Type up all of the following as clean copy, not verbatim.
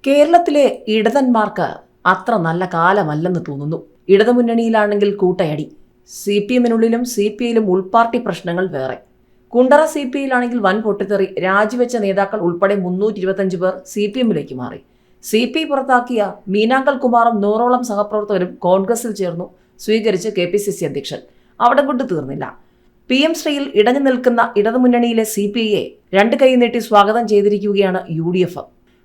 കേരളത്തിലെ ഇടതന്മാർക്ക് അത്ര നല്ല കാലമല്ലെന്ന് തോന്നുന്നു. ഇടതുമുന്നണിയിലാണെങ്കിൽ കൂട്ടയടി, CPM-നുള്ളിലും CPI-യിലും ഉൾപാർട്ടി പ്രശ്നങ്ങൾ വേറെ. കുണ്ടറ CPI-യിലാണെങ്കിൽ വൻ പൊട്ടിത്തെറി, രാജിവെച്ച നേതാക്കൾ ഉൾപ്പെടെ 325 പേർ CPM-ലേക്ക് മാറി. CPI പുറത്താക്കിയ മീനാങ്കൽ കുമാറും 100ഓളം സഹപ്രവർത്തകരും കോൺഗ്രസിൽ ചേർന്നു, സ്വീകരിച്ച് KPCC അധ്യക്ഷൻ. അവിടെ കൊണ്ട് തീർന്നില്ല. PM ശ്രീയിൽ ഇടഞ്ഞു നിൽക്കുന്ന ഇടതുമുന്നണിയിലെ CPI-യെ രണ്ട് കൈ നീട്ടി സ്വാഗതം ചെയ്തിരിക്കുകയാണ് UDF.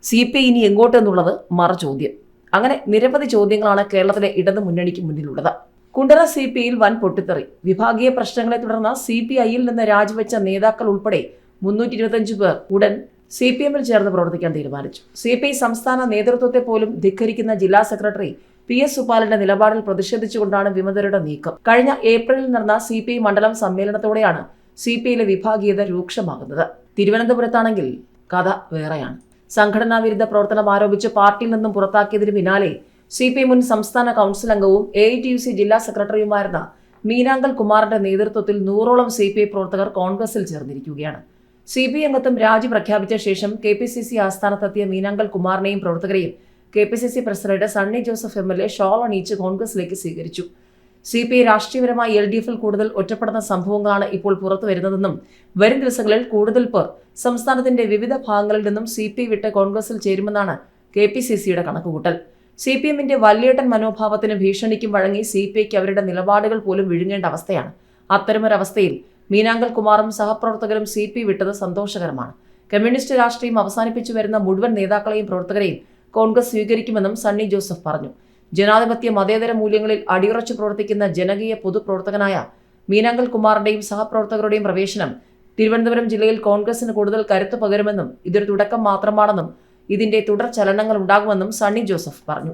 CPI ഇനി എങ്ങോട്ടെന്നുള്ളത് മറുചോദ്യം. അങ്ങനെ നിരവധി ചോദ്യങ്ങളാണ് കേരളത്തിലെ ഇടതുമുന്നണിക്ക് മുന്നിലുള്ളത്. കുണ്ടറ CPI-യിൽ വൻ പൊട്ടിത്തെറി, വിഭാഗീയ പ്രശ്നങ്ങളെ തുടർന്ന് CPI-യിൽ നിന്ന് രാജിവെച്ച നേതാക്കൾ ഉൾപ്പെടെ 325 പേർ ഉടൻ CPM-ൽ ചേർന്ന് പ്രവർത്തിക്കാൻ തീരുമാനിച്ചു. CPI സംസ്ഥാന നേതൃത്വത്തെ പോലും ധിക്കരിക്കുന്ന ജില്ലാ സെക്രട്ടറി PS സുപാലിന്റെ നിലപാടിൽ പ്രതിഷേധിച്ചുകൊണ്ടാണ് വിമതരുടെ നീക്കം. കഴിഞ്ഞ ഏപ്രിലിൽ നടന്ന CPI മണ്ഡലം സമ്മേളനത്തോടെയാണ് CPI-യിലെ വിഭാഗീയത രൂക്ഷമാകുന്നത്. തിരുവനന്തപുരത്താണെങ്കിൽ കഥ വേറെയാണ്. സംഘടനാ വിരുദ്ധ പ്രവർത്തനം ആരോപിച്ച് പാർട്ടിയിൽ നിന്നും പുറത്താക്കിയതിന് പിന്നാലെ CPI മുൻ സംസ്ഥാന കൗൺസിൽ അംഗവും AITUC ജില്ലാ സെക്രട്ടറിയുമായിരുന്ന മീനാങ്കൽ കുമാറിന്റെ നേതൃത്വത്തിൽ 100ഓളം CPI പ്രവർത്തകർ കോൺഗ്രസിൽ ചേർന്നിരിക്കുകയാണ്. CPI അംഗത്വം രാജി പ്രഖ്യാപിച്ച ശേഷം KPCC ആസ്ഥാനത്തെത്തിയ മീനാങ്കൽ കുമാറിനെയും പ്രവർത്തകരെയും KPCC president Sunny Joseph MLA shawl അണിയിച്ച് കോൺഗ്രസിലേക്ക് സ്വീകരിച്ചു. CPI രാഷ്ട്രീയപരമായി LDF-ൽ കൂടുതൽ ഒറ്റപ്പെടുന്ന സംഭവങ്ങളാണ് ഇപ്പോൾ പുറത്തു വരുന്നതെന്നും വരും ദിവസങ്ങളിൽ കൂടുതൽ പേർ സംസ്ഥാനത്തിന്റെ വിവിധ ഭാഗങ്ങളിൽ നിന്നും CPI വിട്ട് കോൺഗ്രസിൽ ചേരുമെന്നാണ് KPCC-യുടെ കണക്കുകൂട്ടൽ. CPM-ന്റെ വല്യേട്ടൻ മനോഭാവത്തിന് ഭീഷണിക്കും വഴങ്ങി CPI-ക്ക് അവരുടെ നിലപാടുകൾ പോലും വിഴുങ്ങേണ്ട അവസ്ഥയാണ്. അത്തരമൊരവസ്ഥയിൽ മീനാങ്കൽ കുമാറും സഹപ്രവർത്തകരും CPI വിട്ടത് സന്തോഷകരമാണ്. കമ്മ്യൂണിസ്റ്റ് രാഷ്ട്രീയം അവസാനിപ്പിച്ചു വരുന്ന മുഴുവൻ നേതാക്കളെയും പ്രവർത്തകരെയും കോൺഗ്രസ് സ്വീകരിക്കുമെന്നും സണ്ണി ജോസഫ് പറഞ്ഞു. ജനാധിപത്യ മതേതര മൂല്യങ്ങളിൽ അടിയുറച്ചു പ്രവർത്തിക്കുന്ന ജനകീയ പൊതുപ്രവർത്തകനായ മീനാങ്കൽ കുമാറിന്റെയും സഹപ്രവർത്തകരുടെയും പ്രവേശനം തിരുവനന്തപുരം ജില്ലയിൽ കോൺഗ്രസിന് കൂടുതൽ കരുത്തു പകരുമെന്നും ഇതൊരു തുടക്കം മാത്രമാണെന്നും ഇതിന്റെ തുടർ ചലനങ്ങൾ ഉണ്ടാകുമെന്നും സണ്ണി ജോസഫ് പറഞ്ഞു.